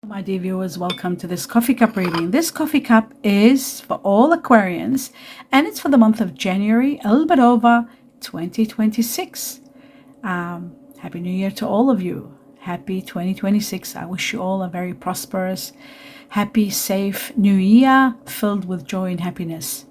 My dear viewers, welcome to this coffee cup reading. This coffee cup is for all Aquarians and it's for the month of January, a little bit over 2026. Happy New Year to all of you. Happy 2026. I wish you all a very prosperous, happy, safe new year filled with joy and happiness.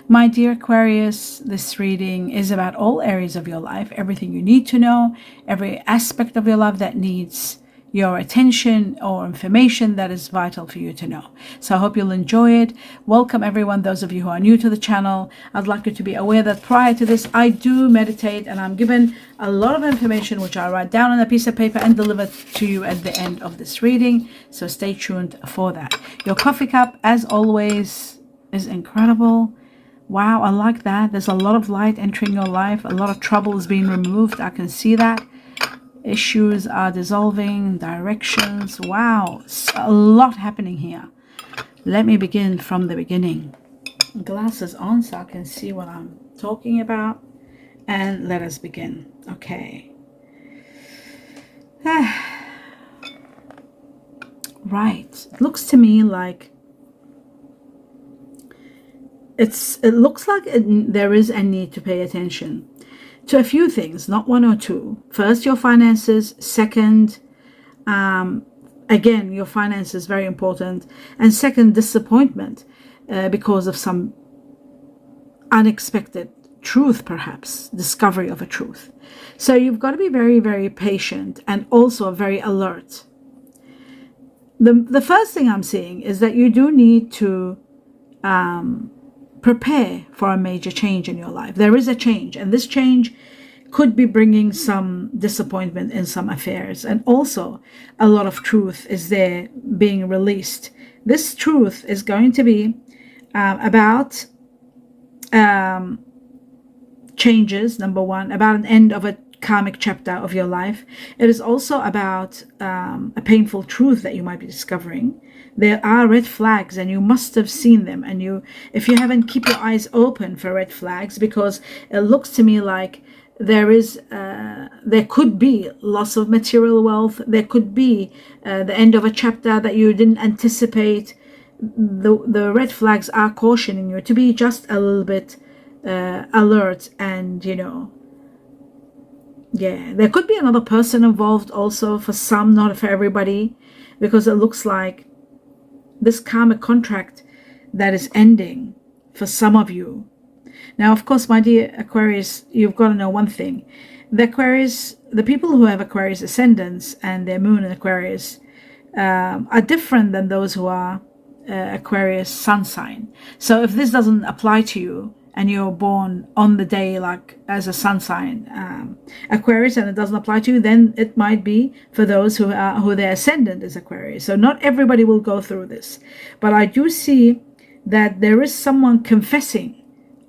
My dear Aquarius, this reading is about all areas of your life, everything you need to know, every aspect of your life that needs your attention or information that is vital for you to know. So I hope you'll enjoy it. Welcome everyone, those of you who are new to the channel. I'd like you to be aware that prior to this, I do meditate and I'm given a lot of information which I write down on a piece of paper and deliver to you at the end of this reading. So stay tuned for that. Your coffee cup, as always, is incredible. Wow, I like that. There's a lot of light entering your life. A lot of trouble is being removed. I can see that. Issues are dissolving, directions. Wow, a lot happening here. Let me begin from the beginning. Glasses on so I can see what I'm talking about. And let us begin. Okay. Right. It looks to me like it looks like there is a need to pay attention to a few things, not one or two. First, your finances. Second, again, your finances, very important. And second, disappointment because of some unexpected truth, perhaps discovery of a truth. So you've got to be very, very patient and also very alert. The first thing I'm seeing is that you do need to prepare for a major change in your life. There is a change, and this change could be bringing some disappointment in some affairs, and also a lot of truth is there being released. This truth is going to be about changes, number one, about an end of a karmic chapter of your life. It is also about a painful truth that you might be discovering. There are red flags and you must have seen them, and if you haven't, keep your eyes open for red flags, because it looks to me like there could be loss of material wealth. There could be the end of a chapter that you didn't anticipate. The red flags are cautioning you to be just a little bit alert, and there could be another person involved also, for some, not for everybody, because it looks like this karmic contract that is ending for some of you. Now, of course, my dear Aquarius, you've got to know one thing. The people who have Aquarius ascendants and their moon in Aquarius are different than those who are Aquarius sun sign. So if this doesn't apply to you, and you're born on the day like as a sun sign Aquarius, and it doesn't apply to you, then it might be for those who their ascendant is Aquarius. So not everybody will go through this, but I do see that there is someone confessing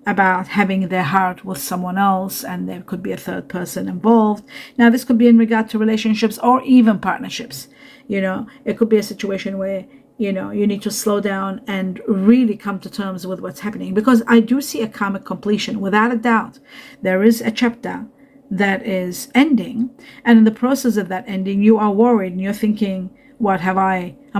about having their heart with someone else, and there could be a third person involved. Now, this could be in regard to relationships or even partnerships. It could be a situation where you need to slow down and really come to terms with what's happening, because I do see a karmic completion. Without a doubt, there is a chapter that is ending, and in the process of that ending, you are worried and you're thinking, am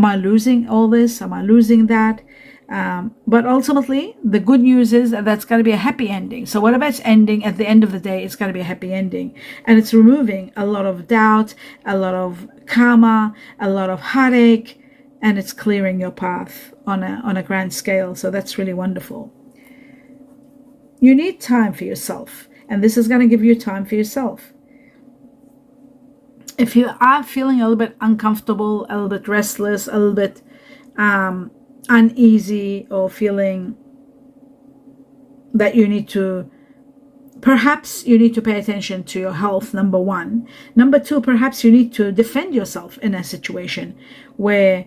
I losing all this? Am I losing that? But ultimately, the good news is that that's going to be a happy ending. So whatever it's ending, at the end of the day, it's going to be a happy ending. And it's removing a lot of doubt, a lot of karma, a lot of heartache, and it's clearing your path on a grand scale. So that's really wonderful. You need time for yourself, and this is going to give you time for yourself. If you are feeling a little bit uncomfortable, a little bit restless, a little bit uneasy, or feeling that perhaps you need to pay attention to your health, number one. Number two, perhaps you need to defend yourself in a situation where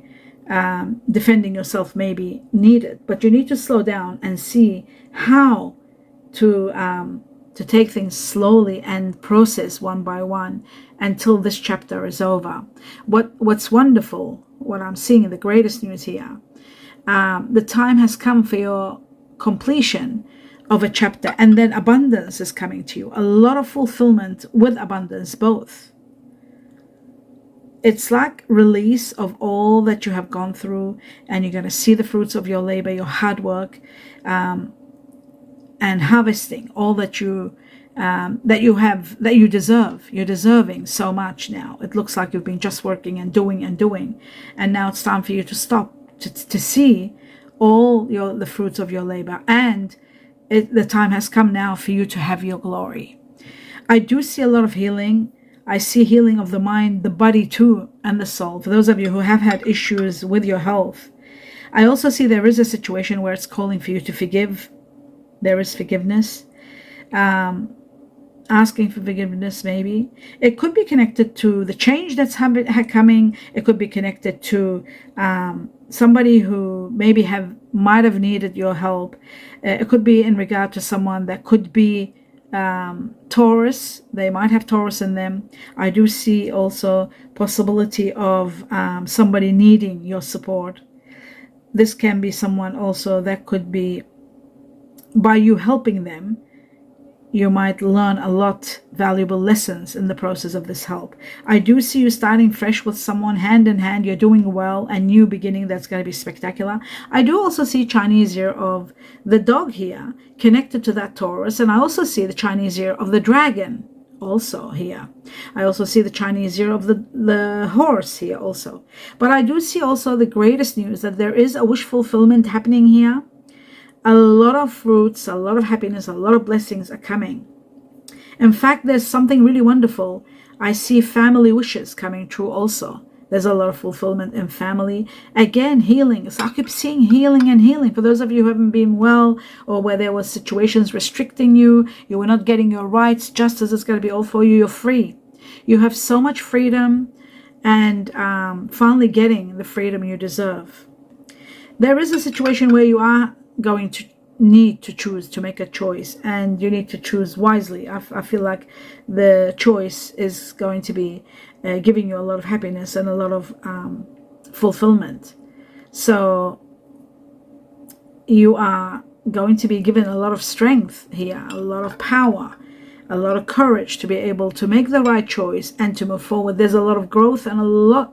defending yourself may be needed, but you need to slow down and see how to take things slowly and process one by one until this chapter is over. What's wonderful, what I'm seeing, the greatest news here, the time has come for your completion of a chapter, and then abundance is coming to you. A lot of fulfillment with abundance, both. It's like release of all that you have gone through, and you're going to see the fruits of your labor, your hard work, and harvesting all that you deserve. You're deserving so much now. It looks like you've been just working and doing, and now it's time for you to stop, to see all the fruits of your labor, and the time has come now for you to have your glory. I do see a lot of healing. I see healing of the mind, the body too, and the soul. For those of you who have had issues with your health, I also see there is a situation where it's calling for you to forgive. There is forgiveness. Asking for forgiveness, maybe. It could be connected to the change that's coming. It could be connected to somebody who maybe might have needed your help. It could be in regard to someone that could be Taurus. They might have Taurus in them. I do see also possibility of somebody needing your support. This can be someone also that could be, by you helping them, you might learn a lot valuable lessons in the process of this help. I do see you starting fresh with someone, hand in hand. You're doing well, a new beginning that's going to be spectacular. I do also see Chinese year of the dog here connected to that Taurus, and I also see the Chinese year of the dragon also here. I also see the Chinese year of the horse here also. But I do see also the greatest news, that there is a wish fulfillment happening here. A lot of fruits, a lot of happiness, a lot of blessings are coming. In fact, there's something really wonderful. I see family wishes coming true also. There's a lot of fulfillment in family. Again, healing. So I keep seeing healing and healing. For those of you who haven't been well, or where there were situations restricting you, you were not getting your rights, justice is going to be all for you. You're free. You have so much freedom, and finally getting the freedom you deserve. There is a situation where you are going to need to choose, to make a choice, and you need to choose wisely. I feel like the choice is going to be giving you a lot of happiness and a lot of fulfillment. So you are going to be given a lot of strength here, a lot of power, a lot of courage to be able to make the right choice and to move forward. There's a lot of growth and a lot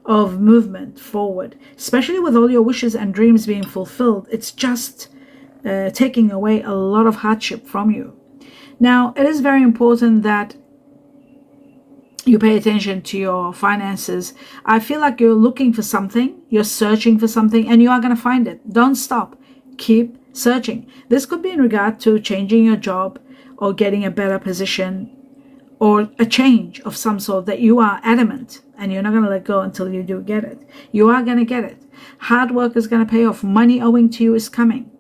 of movement forward, especially with all your wishes and dreams being fulfilled. It's just taking away a lot of hardship from you. Now, it is very important that you pay attention to your finances. I feel like you're looking for something, you're searching for something, and you are going to find it. Don't stop. Keep searching. This could be in regard to changing your job or getting a better position, or a change of some sort that you are adamant and you're not going to let go until you do get it. You are going to get it. Hard work is going to pay off. Money owing to you is coming.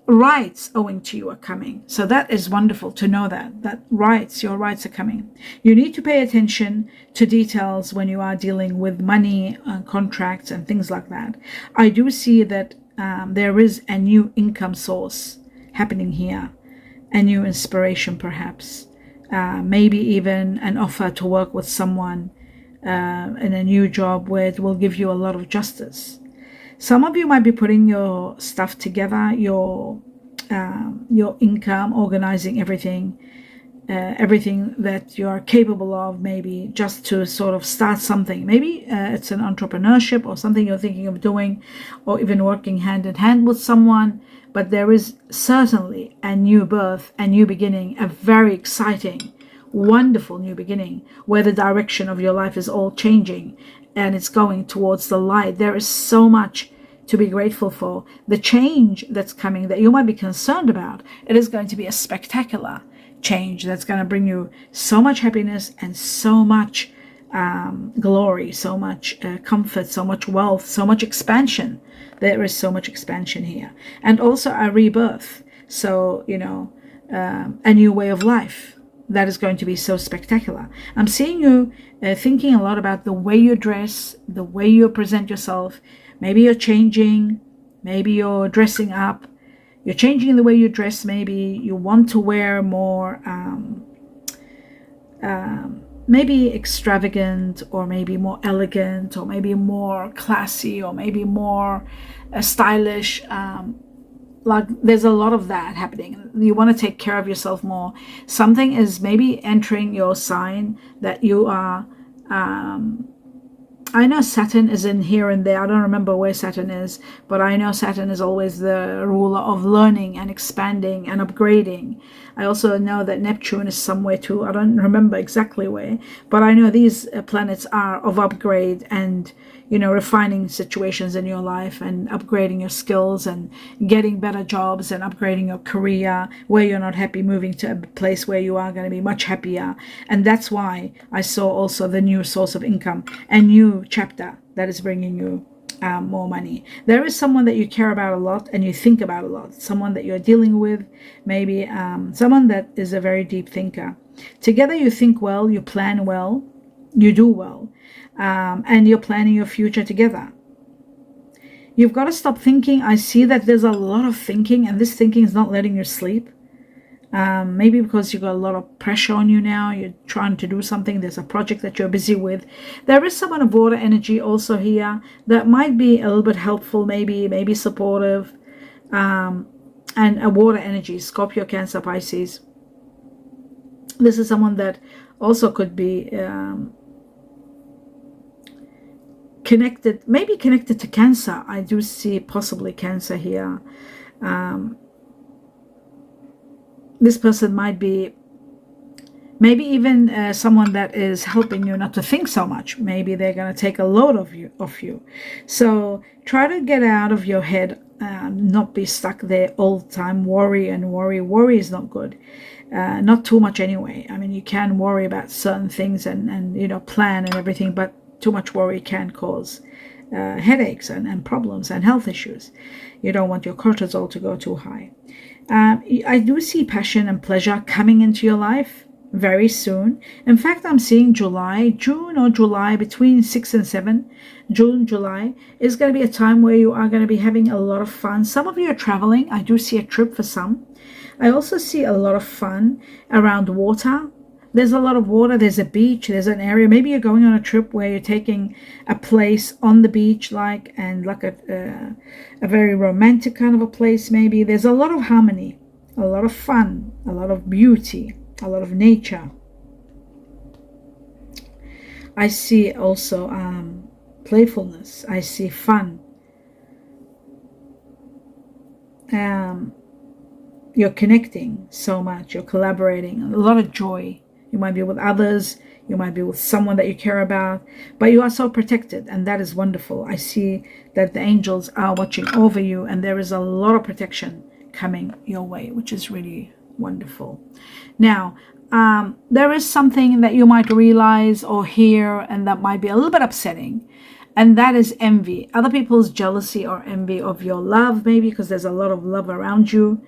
Rights owing to you are coming. So that is wonderful to know that your rights are coming. You need to pay attention to details when you are dealing with money, contracts, and things like that. I do see that there is a new income source happening here, a new inspiration perhaps. Maybe even an offer to work with someone in a new job where it will give you a lot of justice. Some of you might be putting your stuff together, your income, organizing everything that you are capable of, maybe just to sort of start something. Maybe it's an entrepreneurship or something you're thinking of doing, or even working hand in hand with someone. But there is certainly a new birth, a new beginning, a very exciting, wonderful new beginning, where the direction of your life is all changing and it's going towards the light. There is so much to be grateful for. The change that's coming that you might be concerned about, it is going to be a spectacular change that's going to bring you so much happiness and so much glory, so much comfort, so much wealth, so much expansion. There is so much expansion here, and also a rebirth. So, a new way of life that is going to be so spectacular. I'm seeing you thinking a lot about the way you dress, the way you present yourself. Maybe you're changing, maybe you're dressing up, you're changing the way you dress. Maybe you want to wear more maybe extravagant, or maybe more elegant, or maybe more classy, or maybe more stylish. Like there's a lot of that happening. You want to take care of yourself more. Something is maybe entering your sign that you are I know Saturn is in here and there. I don't remember where Saturn is, but I know Saturn is always the ruler of learning and expanding and upgrading. I also know that Neptune is somewhere too. I don't remember exactly where, but I know these planets are of upgrade and, you know, refining situations in your life and upgrading your skills and getting better jobs and upgrading your career. Where you're not happy, moving to a place where you are going to be much happier. And that's why I saw also the new source of income, a new chapter that is bringing you more money. There is someone that you care about a lot and you think about a lot, someone that you're dealing with, maybe someone that is a very deep thinker. Together you think well, you plan well, you do well, and you're planning your future together. You've got to stop thinking. I see that there's a lot of thinking, and this thinking is not letting you sleep. Maybe because you've got a lot of pressure on you now, you're trying to do something, there's a project that you're busy with. There is someone of water energy also here that might be a little bit helpful, maybe supportive, and a water energy, Scorpio, Cancer, Pisces. This is someone that also could be maybe connected to Cancer. I do see possibly Cancer here. This person might be maybe even someone that is helping you not to think so much. Maybe they're going to take a load of you. So try to get out of your head, not be stuck there all the time. Worry is not good. Not too much anyway. I mean, you can worry about certain things and you know, plan and everything, but too much worry can cause headaches and problems and health issues. You don't want your cortisol to go too high. I do see passion and pleasure coming into your life very soon. In fact, I'm seeing June or July, between 6 and 7, July is going to be a time where you are going to be having a lot of fun. Some of you are traveling. I do see a trip for some. I also see a lot of fun around water. There's a lot of water, there's a beach, there's an area. Maybe you're going on a trip where you're taking a place on the beach, like a very romantic kind of a place. Maybe there's a lot of harmony, a lot of fun, a lot of beauty, a lot of nature. I see also playfulness. I see fun. You're connecting so much, you're collaborating, a lot of joy. You might be with others, you might be with someone that you care about, but you are so protected, and that is wonderful. I see that the angels are watching over you, and there is a lot of protection coming your way, which is really wonderful. Now, there is something that you might realize or hear, and that might be a little bit upsetting, and that is envy. Other people's jealousy or envy of your love, maybe because there's a lot of love around you.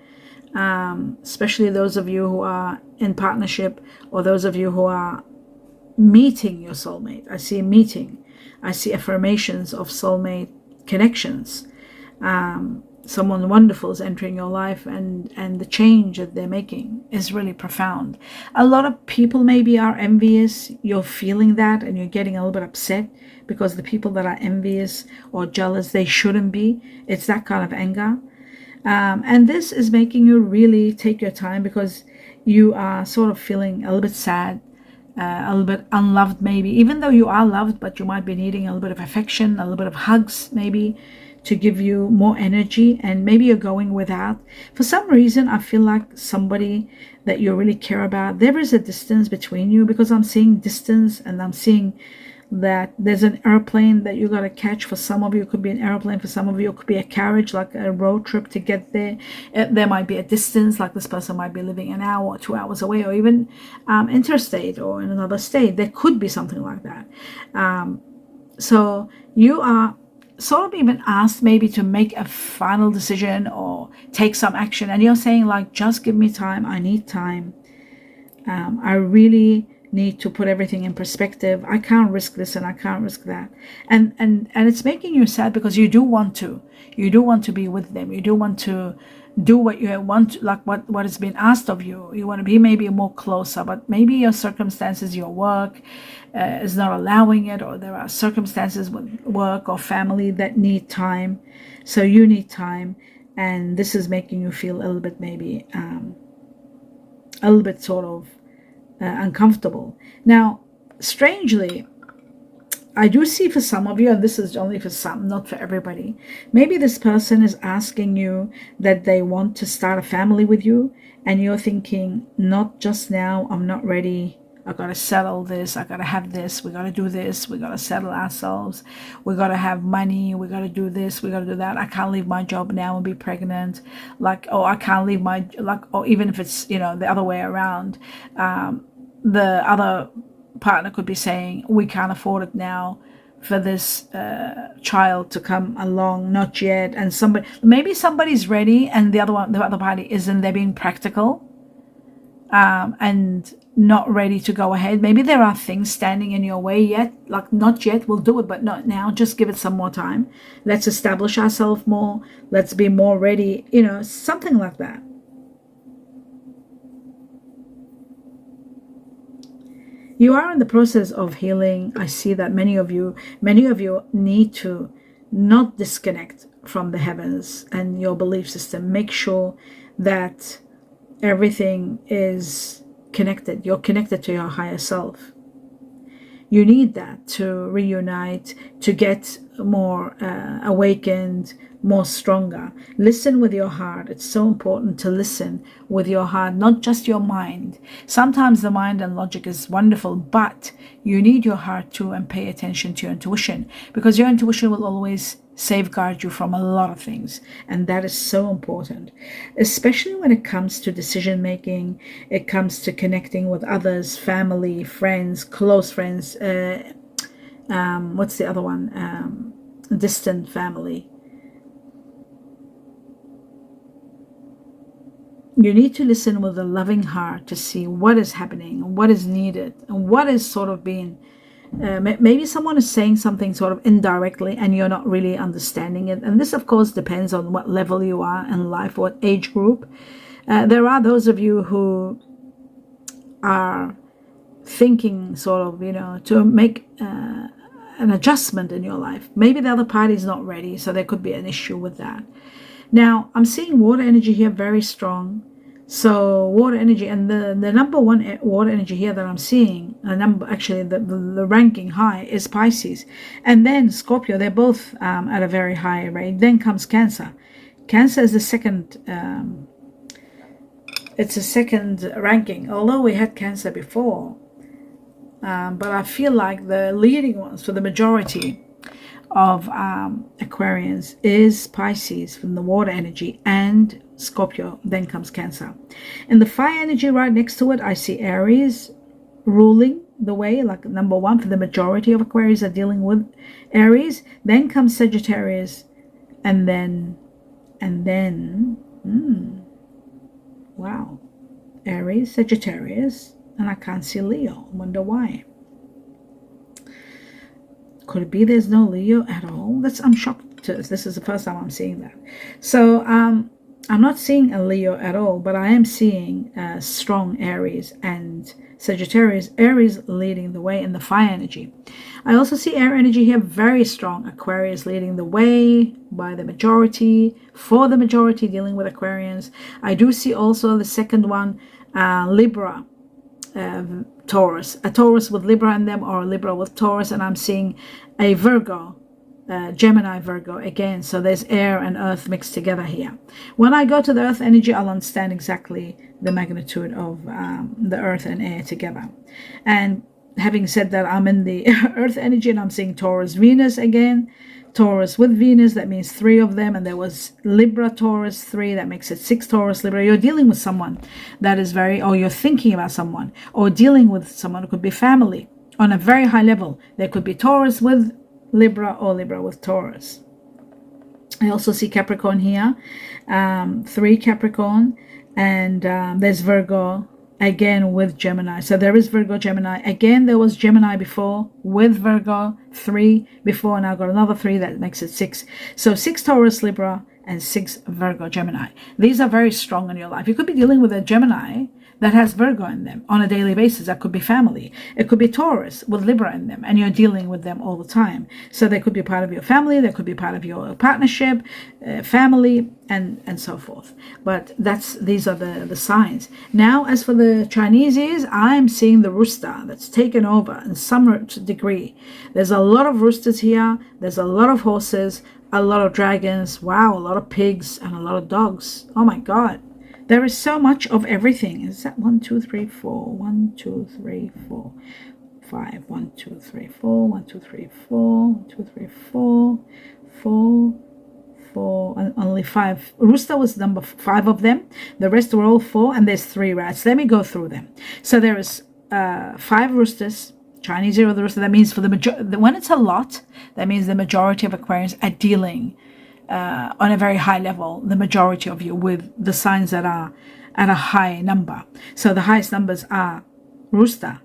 Especially those of you who are in partnership, or those of you who are meeting your soulmate. I see a meeting. I see affirmations of soulmate connections. Someone wonderful is entering your life, and the change that they're making is really profound. A lot of people maybe are envious. You're feeling that, and you're getting a little bit upset because the people that are envious or jealous, they shouldn't be. It's that kind of anger. And this is making you really take your time, because you are sort of feeling a little bit sad, a little bit unloved maybe, even though you are loved, but you might be needing a little bit of affection, a little bit of hugs maybe, to give you more energy, and maybe you're going without. For some reason, I feel like somebody that you really care about, there is a distance between you, because I'm seeing distance, and I'm seeing that there's an airplane that you got to catch. For some of you, it could be an airplane. For some of you, it could be a carriage, like a road trip to get there. There might be a distance, like this person might be living an hour or 2 hours away, or even interstate or in another state. There could be something like that. So you are sort of even asked maybe to make a final decision or take some action, and you're saying like, just give me time. I need time. I really need to put everything in perspective. I can't risk this and I can't risk that. And it's making you sad, because you do want to be with them. You do want to do what you want, like what has been asked of you. You want to be maybe more closer, but maybe your circumstances, your work is not allowing it, or there are circumstances with work or family that need time. So you need time, and this is making you feel a little bit maybe a little bit sort of uncomfortable. Now, strangely, I do see for some of you, and this is only for some, not for everybody, maybe this person is asking you that they want to start a family with you, and you're thinking, not just now, I'm not ready. I got to settle this. I got to have this. We got to do this. We got to settle ourselves. We got to have money. We got to do this. We got to do that. I can't leave my job now and be pregnant. Like, oh, I can't leave my, like, or even if it's, the other way around, the other partner could be saying, we can't afford it now for this child to come along, not yet. And maybe somebody's ready and the other party isn't. They're being practical and not ready to go ahead. Maybe there are things standing in your way yet, like not yet, we'll do it, but not now. Just give it some more time. Let's establish ourselves more. Let's be more ready, something like that. You are in the process of healing. I see that many of you need to not disconnect from the heavens and your belief system. Make sure that everything is connected. You're connected to your higher self. You need that to reunite, to get more awakened, more stronger. Listen with your heart. It's so important to listen with your heart, not just your mind. Sometimes the mind and logic is wonderful, but you need your heart too, and pay attention to your intuition, because your intuition will always safeguard you from a lot of things, and that is so important, especially when it comes to decision making. It comes to connecting with others, family, friends, close friends, what's the other one, distant family. You need to listen with a loving heart to see what is happening, what is needed, and what is sort of being maybe someone is saying something sort of indirectly and you're not really understanding it. And this, of course, depends on what level you are in life, what age group. There are those of you who are thinking sort of, to make an adjustment in your life. Maybe the other party is not ready, so there could be an issue with that. Now, I'm seeing water energy here very strong. So water energy, and the number one water energy here that I'm seeing, the ranking high is Pisces, and then Scorpio. They're both at a very high rate. Then comes Cancer. Cancer is the second. It's a second ranking, although we had Cancer before, but I feel like the leading ones for the majority of Aquarians is Pisces from the water energy, and Scorpio, then comes Cancer. And the fire energy right next to it, I see Aries ruling the way, like number one for the majority of Aquarius are dealing with Aries. Then comes Sagittarius, and then wow, Aries, Sagittarius, and I can't see Leo. I wonder why. Could it be there's no Leo at all? I'm shocked. This is the first time I'm seeing that. So I'm not seeing a Leo at all, but I am seeing strong Aries and Sagittarius. Aries leading the way in the fire energy. I also see air energy here very strong. Aquarius leading the way by the majority, for the majority dealing with Aquarians. I do see also the second one, Libra, Taurus. A Taurus with Libra in them, or a Libra with Taurus, and I'm seeing a Virgo, Gemini, Virgo again. So there's air and earth mixed together here. When I go to the earth energy, I'll understand exactly the magnitude of the earth and air together. And having said that, I'm in the earth energy and I'm seeing Taurus, Venus again. Taurus with Venus, that means 3 of them, and there was Libra, Taurus, 3, that makes it 6 Taurus, Libra. You're dealing with someone that is or you're thinking about someone, or dealing with someone who could be family on a very high level. There could be Taurus with Libra or Libra with Taurus. I also see Capricorn here, 3 Capricorn, and there's Virgo again with Gemini. So there is Virgo, Gemini. Again, there was Gemini before with Virgo, 3 before, and I've got another 3, that makes it 6. So 6 Taurus, Libra, and 6 Virgo, Gemini. These are very strong in your life. You could be dealing with a Gemini that has Virgo in them on a daily basis. That could be family. It could be Taurus with Libra in them, and you're dealing with them all the time. So they could be part of your family, they could be part of your partnership, family, and so forth. But these are the signs. Now, as for the Chineses, I'm seeing the rooster that's taken over in some degree. There's a lot of roosters here. There's a lot of horses, a lot of dragons, wow, a lot of pigs, and a lot of dogs. Oh my God. There is so much of everything. Is that 1, 2, 3, 4? 1, 2, 3, 4, 5. 1, 2, 3, 4. 1, 2, 3, 4. 1, 2, 3, 4. 4. 4. And only 5. Rooster was number 5 of them. The rest were all 4, and there's 3 rats. Let me go through them. So there is 5 roosters. Chinese zero the rooster. That means for when it's a lot, that means the majority of Aquarians are dealing on a very high level, the majority of you, with the signs that are at a high number. So the highest numbers are rooster,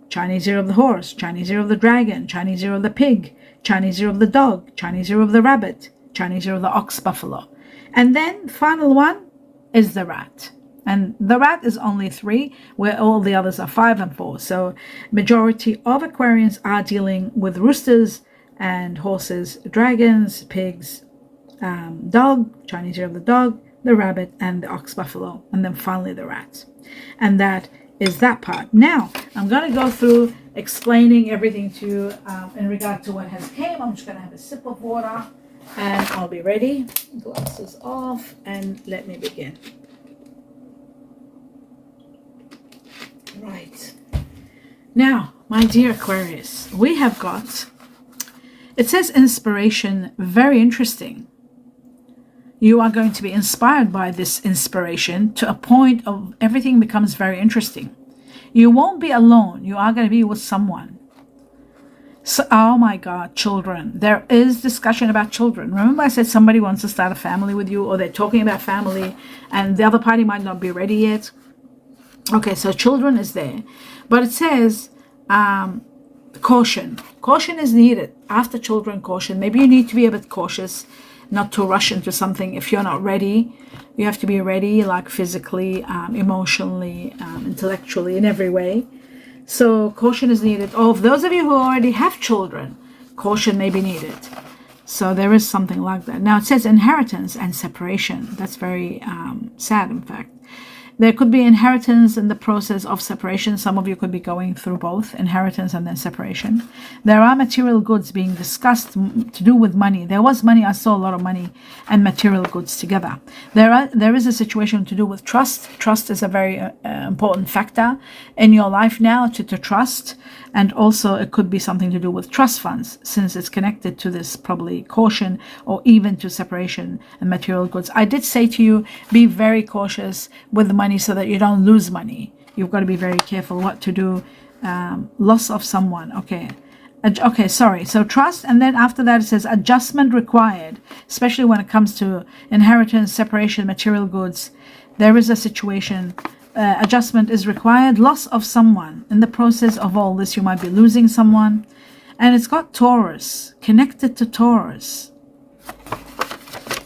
Chinese zero of the horse, Chinese zero of the dragon, Chinese zero of the pig, Chinese zero of the dog, Chinese zero of the rabbit, Chinese zero of the ox, buffalo. And then final one is the rat. And the rat is only 3, where all the others are 5 and 4. So majority of Aquarians are dealing with roosters and horses, dragons, pigs, dog, Chinese zero of the dog, the rabbit, and the ox, buffalo, and then finally the rat. And that is that part. Now, I'm going to go through explaining everything to you in regard to what has came. I'm just going to have a sip of water, and I'll be ready. Glasses off, and let me begin. Right. Now, my dear Aquarius, we have got, it says inspiration, very interesting. You are going to be inspired by this inspiration to a point of everything becomes very interesting. You won't be alone. You are going to be with someone. So, oh my God, children. There is discussion about children. Remember I said somebody wants to start a family with you, or they're talking about family and the other party might not be ready yet. Okay, so children is there. But it says caution. Caution is needed. After children, caution. Maybe you need to be a bit cautious, not to rush into something if you're not ready. You have to be ready, like physically, emotionally, intellectually, in every way. So caution is needed. Oh, for those of you who already have children, caution may be needed. So there is something like that. Now it says inheritance and separation. That's very sad, in fact. There could be inheritance in the process of separation. Some of you could be going through both, inheritance and then separation. There are material goods being discussed to do with money. There was money. I saw a lot of money and material goods together. There is a situation to do with trust. Trust is a very important factor in your life now, to trust. And also it could be something to do with trust funds, since it's connected to this probably caution, or even to separation and material goods. I did say to you, be very cautious with the money so that you don't lose money. You've got to be very careful what to do. Loss of someone. Okay, sorry. So trust, and then after that it says adjustment required, especially when it comes to inheritance, separation, material goods. There is a situation. Adjustment is required. Loss of someone. In the process of all this, you might be losing someone. And it's got Taurus, connected to Taurus.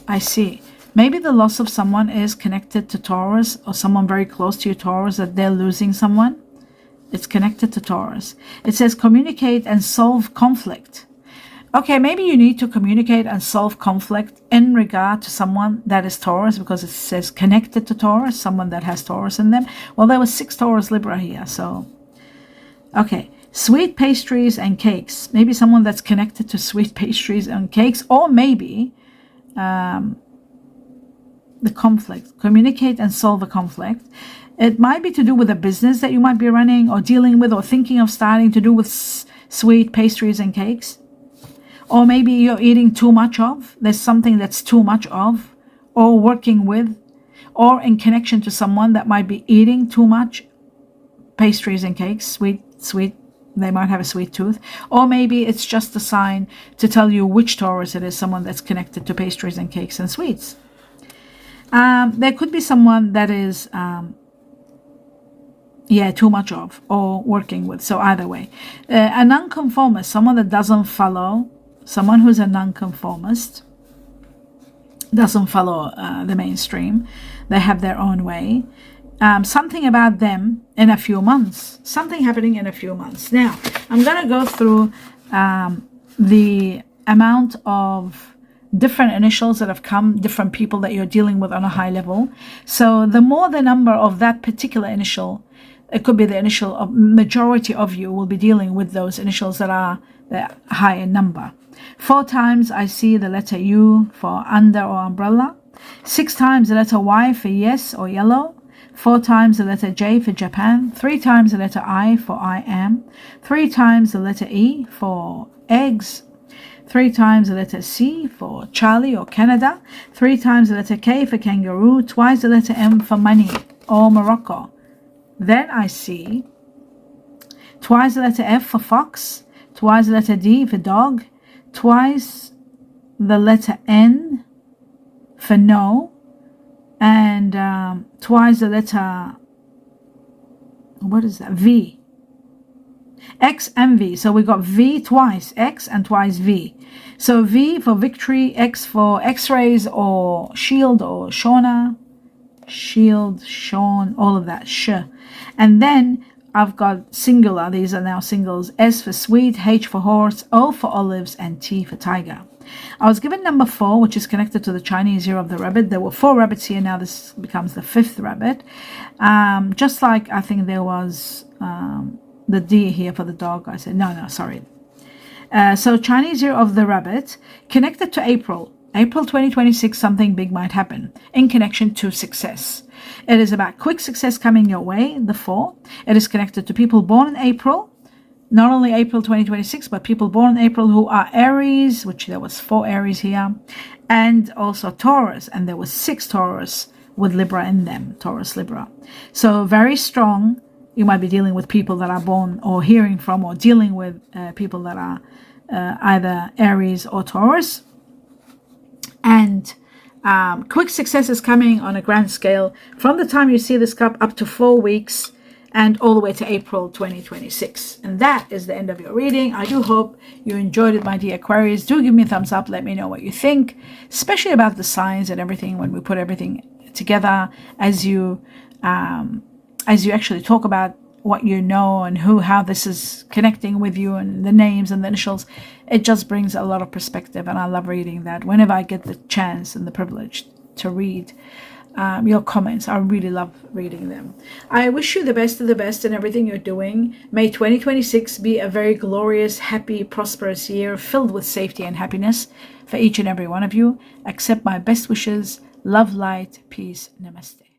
I see. Maybe the loss of someone is connected to Taurus, or someone very close to you, Taurus, that they're losing someone. It's connected to Taurus. It says communicate and solve conflict. Okay, maybe you need to communicate and solve conflict in regard to someone that is Taurus, because it says connected to Taurus, someone that has Taurus in them. Well, there was 6 Taurus Libra here, so. Okay, sweet pastries and cakes. Maybe someone that's connected to sweet pastries and cakes, or maybe the conflict. Communicate and solve a conflict. It might be to do with a business that you might be running or dealing with or thinking of starting, to do with sweet pastries and cakes. Or maybe you're eating too much of. There's something that's too much of, or working with, or in connection to someone that might be eating too much pastries and cakes, sweet. They might have a sweet tooth. Or maybe it's just a sign to tell you which Taurus it is, someone that's connected to pastries and cakes and sweets. There could be someone that is, too much of, or working with. So either way. A nonconformist, someone that doesn't follow, someone who's a nonconformist, doesn't follow the mainstream. They have their own way. something about them in a few months, something happening in a few months. Now, I'm going to go through the amount of different initials that have come, different people that you're dealing with on a high level. So the more the number of that particular initial, it could be the initial of majority of you will be dealing with those initials that are the high in number. 4 times I see the letter U for under or umbrella. 6 times the letter Y for yes or yellow. 4 times the letter J for Japan. 3 times the letter I for I am. 3 times the letter E for eggs. 3 times the letter C for Charlie or Canada. 3 times the letter K for kangaroo. Twice the letter M for money or Morocco. Then I see twice the letter F for fox. Twice the letter D for dog. Twice the letter N for no. And twice the letter, what is that? V. X and V. So we got V twice, X and twice V. So V for victory, X for X-rays or shield or Shona, shield, Sean, all of that, sh. And then I've got singular, these are now singles, S for sweet, H for horse, O for olives, and T for tiger. I was given number 4, which is connected to the Chinese year of the rabbit. There were 4 rabbits here. Now this becomes the 5th rabbit. Just like I think there was the D here for the dog. I said, no, sorry. So Chinese year of the rabbit connected to April. April 2026, something big might happen in connection to success. It is about quick success coming your way, the 4. It is connected to people born in April. Not only April 2026, but people born in April who are Aries, which there was 4 Aries here, and also Taurus, and there was 6 Taurus with Libra in them, Taurus, Libra. So very strong. You might be dealing with people that are born or hearing from or dealing with people that are either Aries or Taurus. And quick success is coming on a grand scale from the time you see this cup up to 4 weeks and all the way to April 2026. And that is the end of your reading. I do hope you enjoyed it, my dear Aquarius. Do give me a thumbs up. Let me know what you think, especially about the signs and everything when we put everything together as you actually talk about what you know and how this is connecting with you and the names and the initials. It just brings a lot of perspective, and I love reading that. Whenever I get the chance and the privilege to read your comments, I really love reading them. I wish you the best of the best in everything you're doing. May 2026 be a very glorious, happy, prosperous year filled with safety and happiness for each and every one of you. Accept my best wishes. Love, light, peace. Namaste.